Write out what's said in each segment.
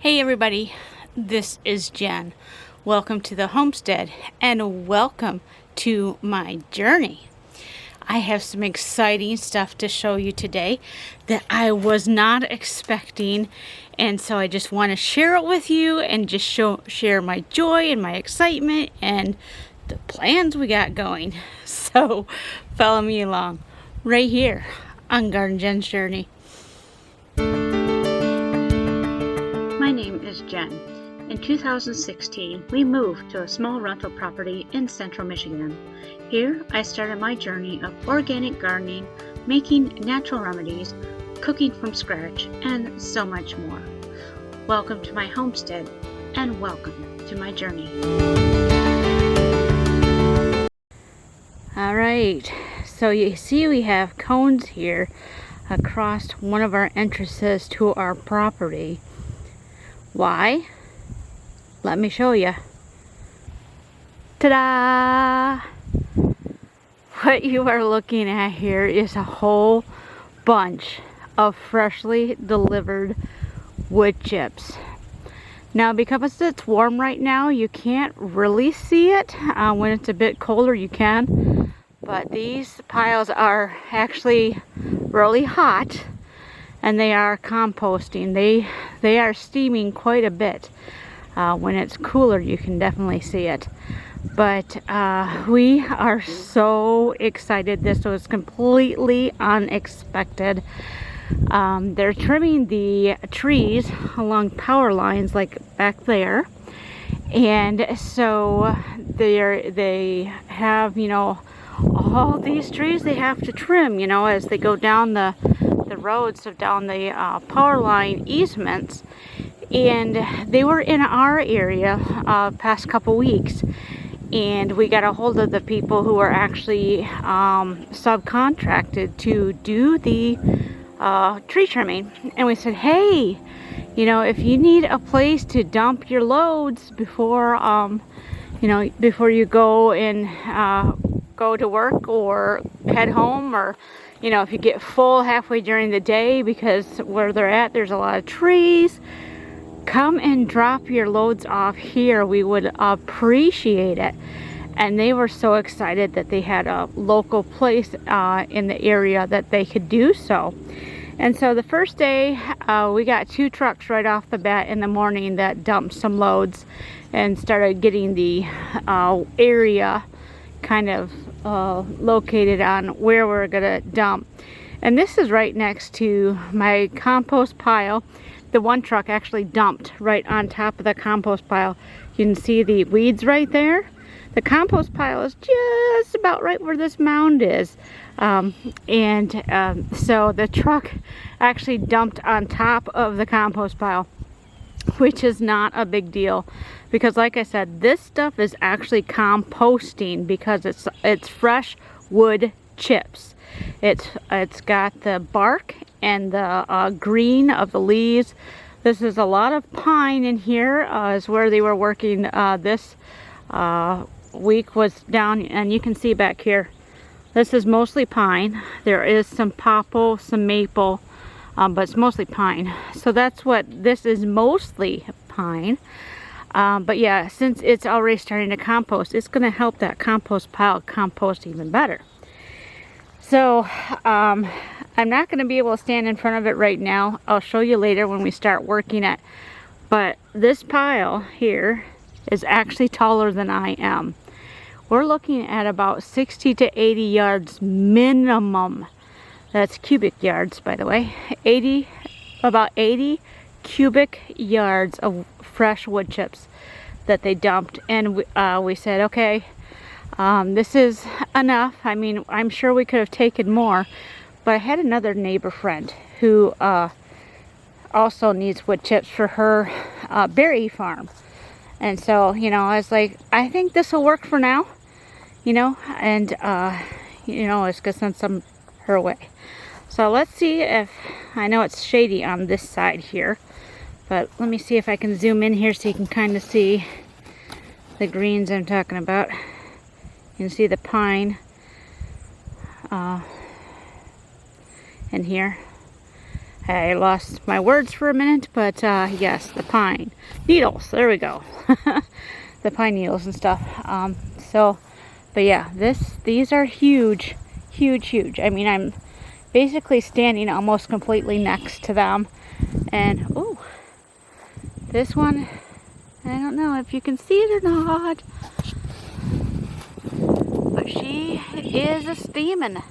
Hey everybody, this is Jen. Welcome to the homestead and welcome to my journey. I have some exciting stuff to show you today that I was not expecting, and so I just want to share it with you and just share my joy and my excitement and the plans we got going. So follow me along right here on Garden Jen's Journey. My name is Jen. In 2016, we moved to a small rental property in central Michigan. Here, I started my journey of organic gardening, making natural remedies, cooking from scratch, and so much more. Welcome to my homestead, and welcome to my journey. Alright, so you see we have cones here across one of our entrances to our property. Why? Let me show you. Ta-da! What you are looking at here is a whole bunch of freshly delivered wood chips. Now, because it's warm right now, you can't really see it. When it's a bit colder, you can. But these piles are actually really hot. And they are composting. They are steaming quite a bit. When it's cooler, you can definitely see it. But we are so excited. This was completely unexpected. They're trimming the trees along power lines, like back there. And so they have, all these trees they have to trim, as they go down the roads, so down the power line easements. And they were in our area past couple weeks, and we got a hold of the people who are actually subcontracted to do the tree trimming. And we said, hey, if you need a place to dump your loads before before you go and go to work or head home, or if you get full halfway during the day, because where they're at, there's a lot of trees, come and drop your loads off here. We would appreciate it. And they were so excited that they had a local place in the area that they could do so. And so the first day, we got 2 trucks right off the bat in the morning that dumped some loads and started getting the area kind of located on where we're gonna dump. And this is right next to my compost pile. The one truck actually dumped right on top of the compost pile. You can see the weeds right there. The compost pile is just about right where this mound is. So the truck actually dumped on top of the compost pile, which is not a big deal, because like I said, this stuff is actually composting because it's fresh wood chips. It's got the bark and the green of the leaves. This is a lot of pine in here, is where they were working this week, was down, and you can see back here, this is mostly pine. There is some popple, some maple, but it's mostly pine. So that's what this is, mostly pine. But yeah, since it's already starting to compost, it's going to help that compost pile compost even better. So I'm not going to be able to stand in front of it right now. I'll show you later when we start working it. But this pile here is actually taller than I am. We're looking at about 60 to 80 yards minimum. That's cubic yards, by the way. About 80 cubic yards of fresh wood chips that they dumped. And we said, okay, this is enough. I mean, I'm sure we could have taken more, but I had another neighbor friend who also needs wood chips for her berry farm. And so, I was like, I think this will work for now, and, it's gonna send some her way. So let's see if, I know it's shady on this side here, but let me see if I can zoom in here so you can kind of see the greens I'm talking about. You can see the pine in here. I lost my words for a minute, but yes, the pine needles. There we go. The pine needles and stuff. But yeah, these are huge, huge, huge. I mean, I'm basically standing almost completely next to them. And ooh, this one, I don't know if you can see it or not, but she is a steaming.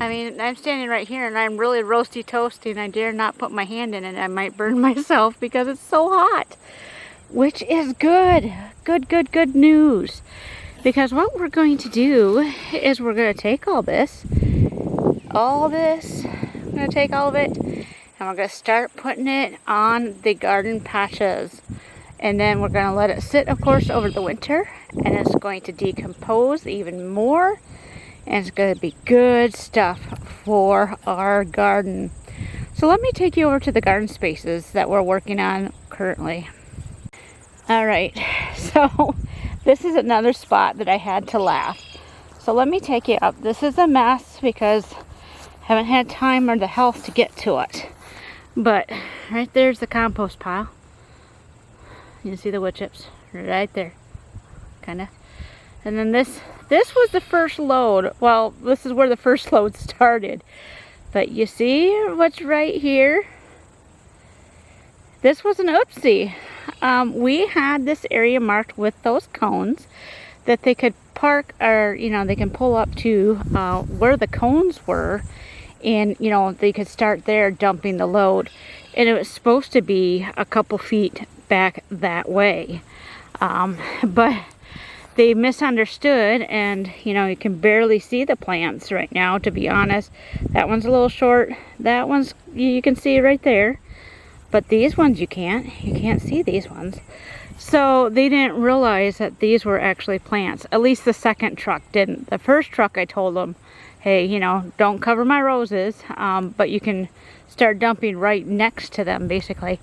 I mean, I'm standing right here and I'm really roasty toasty and I dare not put my hand in it. I might burn myself because it's so hot, which is good. Good news. Because what we're going to do is we're going to take all this, we're going to take all of it, and we're going to start putting it on the garden patches. And then we're going to let it sit, of course, over the winter, and it's going to decompose even more. And it's going to be good stuff for our garden. So let me take you over to the garden spaces that we're working on currently. All right, so this is another spot that I had to laugh. So let me take you up. This is a mess because I haven't had time or the health to get to it. But right there's the compost pile. You can see the wood chips right there, kind of. And then this was the first load. Well, this is where the first load started. But you see what's right here? This was an oopsie. We had this area marked with those cones that they could park, or they can pull up to where the cones were, and they could start there dumping the load. And it was supposed to be a couple feet back that way, but they misunderstood, and you can barely see the plants right now, to be honest. That one's a little short. That one's, you can see right there, but these ones you can't see these ones. So they didn't realize that these were actually plants. At least the second truck didn't. The first truck, I told them, hey, don't cover my roses, but you can start dumping right next to them, basically.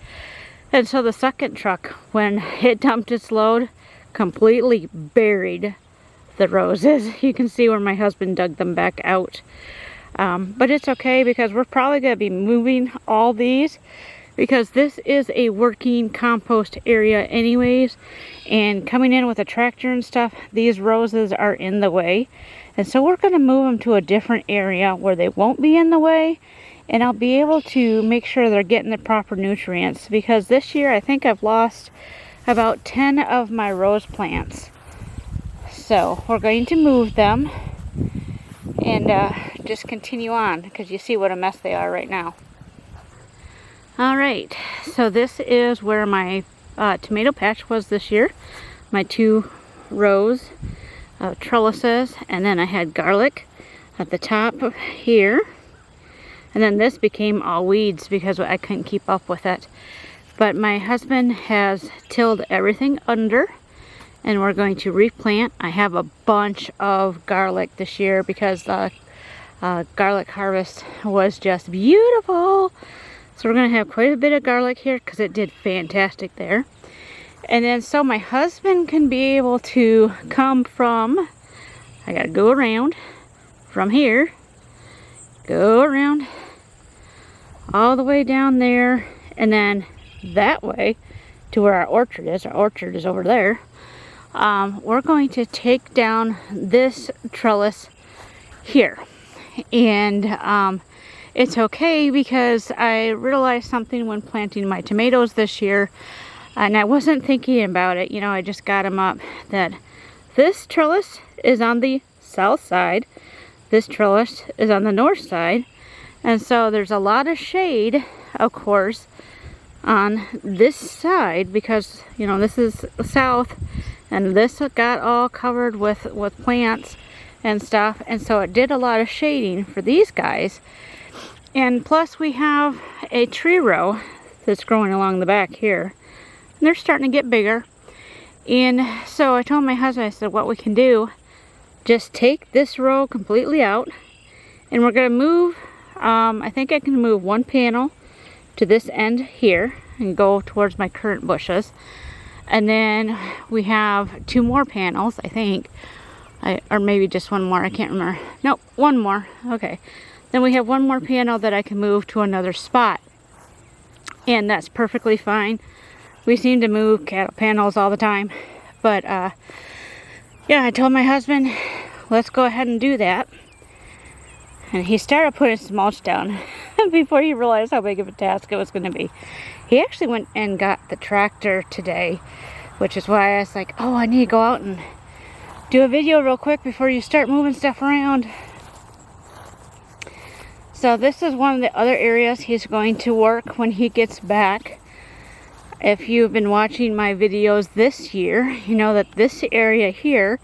And so the second truck, when it dumped its load, completely buried the roses. You can see where my husband dug them back out. But it's okay, because we're probably going to be moving all these, because this is a working compost area anyways, and coming in with a tractor and stuff, these roses are in the way. And so we're going to move them to a different area where they won't be in the way, and I'll be able to make sure they're getting the proper nutrients, because this year I think I've lost about 10 of my rose plants. So we're going to move them and just continue on, because you see what a mess they are right now. All right, so this is where my tomato patch was this year. My 2 rows of trellises, and then I had garlic at the top here. And then this became all weeds because I couldn't keep up with it. But my husband has tilled everything under, and we're going to replant. I have a bunch of garlic this year because the garlic harvest was just beautiful. So we're going to have quite a bit of garlic here because it did fantastic there. And then so my husband can be able to come from, I got to go around from here, go around all the way down there, and then that way to where our orchard is. Our orchard is over there. We're going to take down this trellis here, and it's okay because I realized something when planting my tomatoes this year, and I wasn't thinking about it, I just got them up, that this trellis is on the south side, this trellis is on the north side, and so there's a lot of shade, of course, on this side, because this is south, and this got all covered with plants and stuff, and so it did a lot of shading for these guys. And plus we have a tree row that's growing along the back here, and they're starting to get bigger. And so I told my husband, I said, what we can do, just take this row completely out, and we're going to move, I think I can move one panel to this end here and go towards my currant bushes. And then we have 2 more panels, I think, or maybe just one more, I can't remember. Nope, one more. Okay, Then we have one more panel that I can move to another spot, and that's perfectly fine. We seem to move cattle panels all the time, but yeah, I told my husband, let's go ahead and do that. And he started putting some mulch down before he realized how big of a task it was going to be. He actually went and got the tractor today, which is why I was like, oh, I need to go out and do a video real quick before you start moving stuff around. So this is one of the other areas he's going to work when he gets back. If you've been watching my videos this year, you know that this area here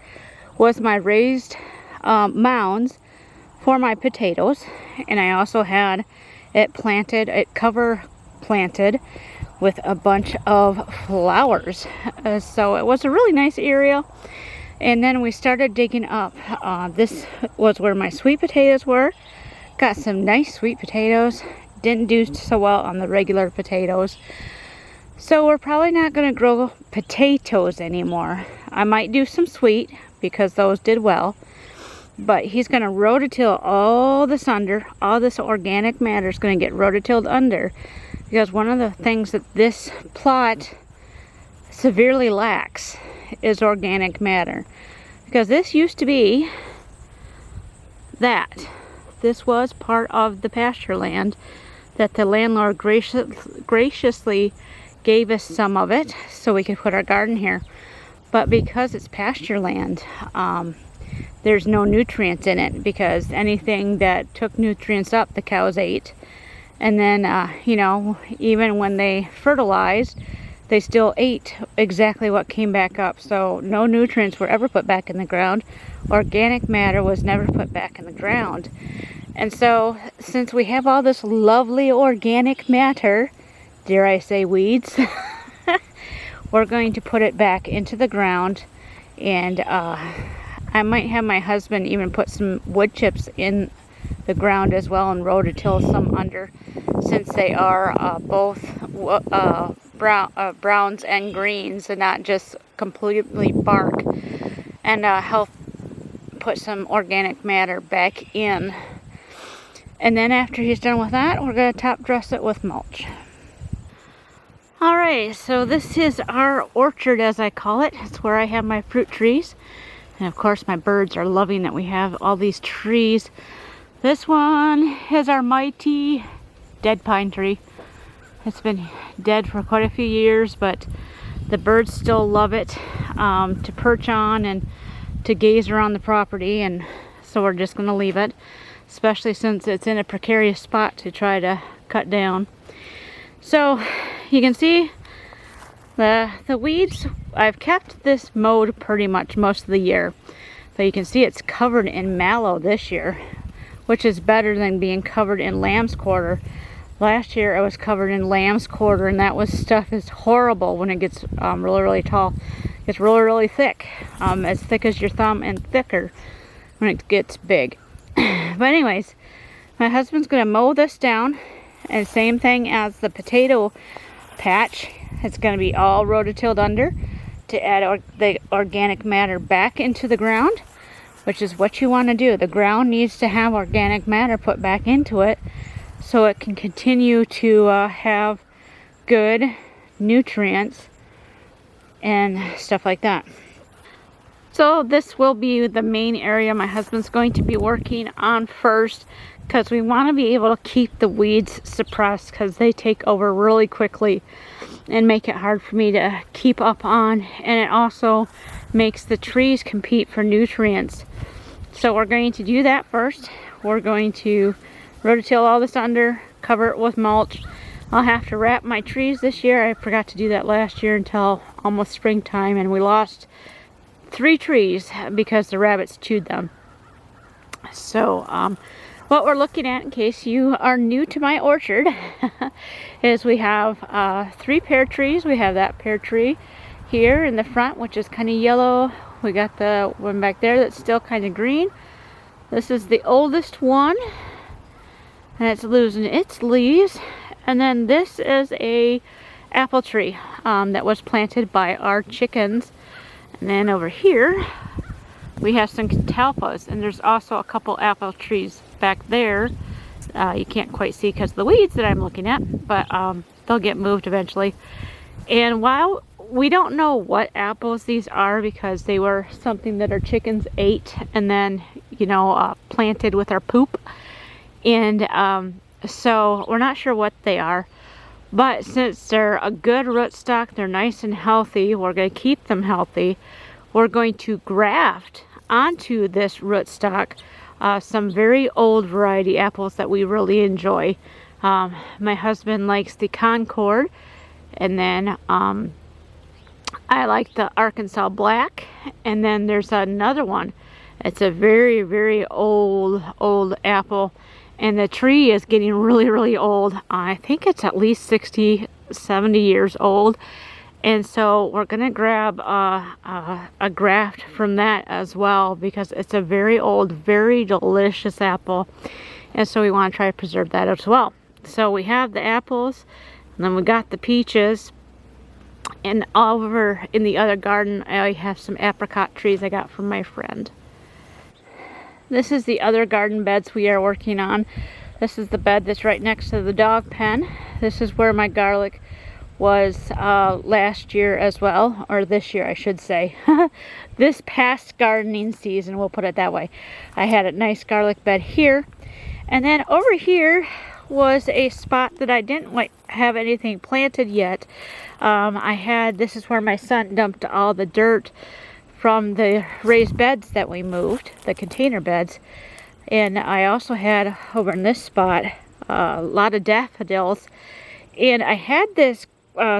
was my raised mounds for my potatoes, and I also had it cover planted with a bunch of flowers. So it was a really nice area. And then we started digging up. This was where my sweet potatoes were. Got some nice sweet potatoes. Didn't do so well on the regular potatoes. So we're probably not going to grow potatoes anymore. I might do some sweet because those did well. But he's going to rototill all this under. All this organic matter is going to get rototilled under. Because one of the things that this plot severely lacks is organic matter. Because this used to be that. This was part of the pasture land that the landlord graciously gave us some of it so we could put our garden here. But because it's pasture land, there's no nutrients in it, because anything that took nutrients up, the cows ate. And then, you know, even when they fertilized, they still ate exactly what came back up. So no nutrients were ever put back in the ground. Organic matter was never put back in the ground. And so, since we have all this lovely organic matter, dare I say weeds, we're going to put it back into the ground. And I might have my husband even put some wood chips in the ground as well and rototill some under, since they are both browns and greens and not just completely bark, and help put some organic matter back in. And then after he's done with that, we're going to top dress it with mulch. Alright, so this is our orchard, as I call it. It's where I have my fruit trees. And of course my birds are loving that we have all these trees. This one is our mighty dead pine tree. It's been dead for quite a few years, but the birds still love it to perch on and to gaze around the property, and so we're just going to leave it, especially since it's in a precarious spot to try to cut down. So you can see the weeds. I've kept this mowed pretty much most of the year, but you can see it's covered in mallow this year, which is better than being covered in lamb's quarter. Last year I was covered in lamb's quarter, and that stuff is horrible when it gets really tall. It's really thick, as thick as your thumb and thicker when it gets big. But anyways, my husband's going to mow this down, and same thing as the potato patch. It's going to be all rototilled under to add the organic matter back into the ground, which is what you want to do. The ground needs to have organic matter put back into it so it can continue to have good nutrients and stuff like that. So this will be the main area my husband's going to be working on first, because we want to be able to keep the weeds suppressed, because they take over really quickly and make it hard for me to keep up on, and it also makes the trees compete for nutrients. So we're going to do that first. We're going to rototill all this under, cover it with mulch. I'll have to wrap my trees this year. I forgot to do that last year until almost springtime, and we lost 3 trees because the rabbits chewed them. So what we're looking at, in case you are new to my orchard, is we have 3 pear trees. We have that pear tree here in the front, which is kind of yellow. We got the one back there that's still kind of green. This is the oldest one, and it's losing its leaves. And then this is a apple tree that was planted by our chickens. And then over here we have some catalpas, and there's also a couple apple trees back there you can't quite see because of the weeds that I'm looking at, but they'll get moved eventually. And while we don't know what apples these are, because they were something that our chickens ate and then, you know, planted with our poop, and so we're not sure what they are. But since they're a good rootstock, they're nice and healthy, we're going to keep them healthy. We're going to graft onto this rootstock some very old variety apples that we really enjoy. My husband likes the Concord, and then I like the Arkansas Black, and then there's another one. It's a very, very old apple, and the tree is getting really, really old. I think it's at least 60, 70 years old. And so we're gonna grab a graft from that as well, because it's a very old, very delicious apple. And so we want to try to preserve that as well. So we have the apples, and then we got the peaches. And over in the other garden, I have some apricot trees I got from my friend. This is the other garden beds we are working on. This is the bed that's right next to the dog pen. This is where my garlic was last year as well, or this year I should say. This past gardening season, we'll put it that way. I had a nice garlic bed here, and then over here was a spot that I didn't have anything planted yet. This is where my son dumped all the dirt from the raised beds that we moved, the container beds. And I also had over in this spot a lot of daffodils, and I had this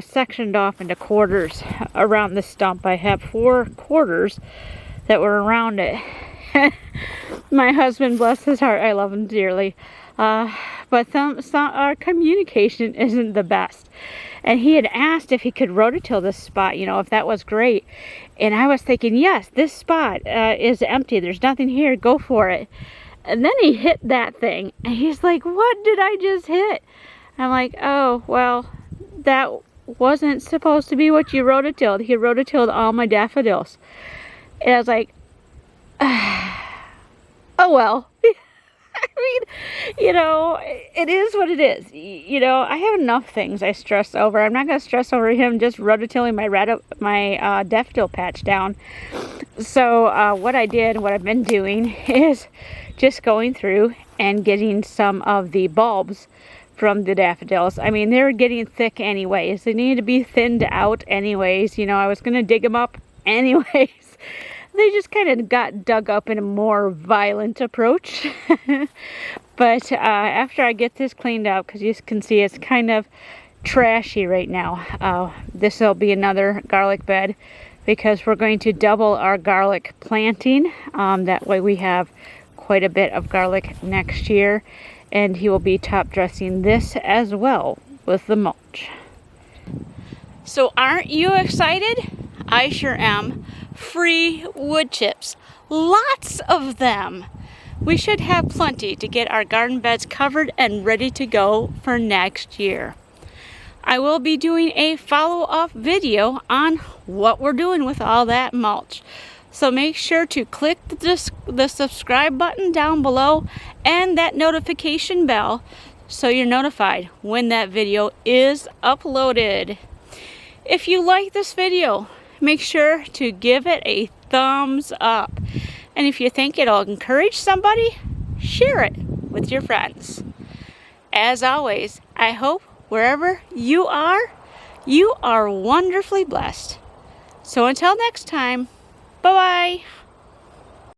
sectioned off into quarters around the stump. I have 4 quarters that were around it. My husband, bless his heart, I love him dearly, but our communication isn't the best. And he had asked if he could rototill this spot, you know, if that was great. And I was thinking, yes, this spot is empty. There's nothing here. Go for it. And then he hit that thing. And he's like, what did I just hit? I'm like, oh, well, that wasn't supposed to be what you rototilled. He rototilled all my daffodils. And I was like, oh, well. I mean, you know, it is what it is. You know, I have enough things I stress over. I'm not going to stress over him just rototilling my daffodil patch down. So what I did, what I've been doing, is just going through and getting some of the bulbs from the daffodils. I mean, they're getting thick anyways. They need to be thinned out anyways. You know, I was going to dig them up anyways. They just kind of got dug up in a more violent approach. But after I get this cleaned up, because you can see it's kind of trashy right now, this will be another garlic bed, because we're going to double our garlic planting. That way we have quite a bit of garlic next year, and he will be top dressing this as well with the mulch. So aren't you excited? I sure am. Free wood chips, lots of them. We should have plenty to get our garden beds covered and ready to go for next year. I will be doing a follow-up video on what we're doing with all that mulch. So make sure to click the subscribe button down below and that notification bell so you're notified when that video is uploaded. If you like this video, make sure to give it a thumbs up. And if you think it'll encourage somebody, share it with your friends. As always, I hope wherever you are wonderfully blessed. So until next time, bye-bye.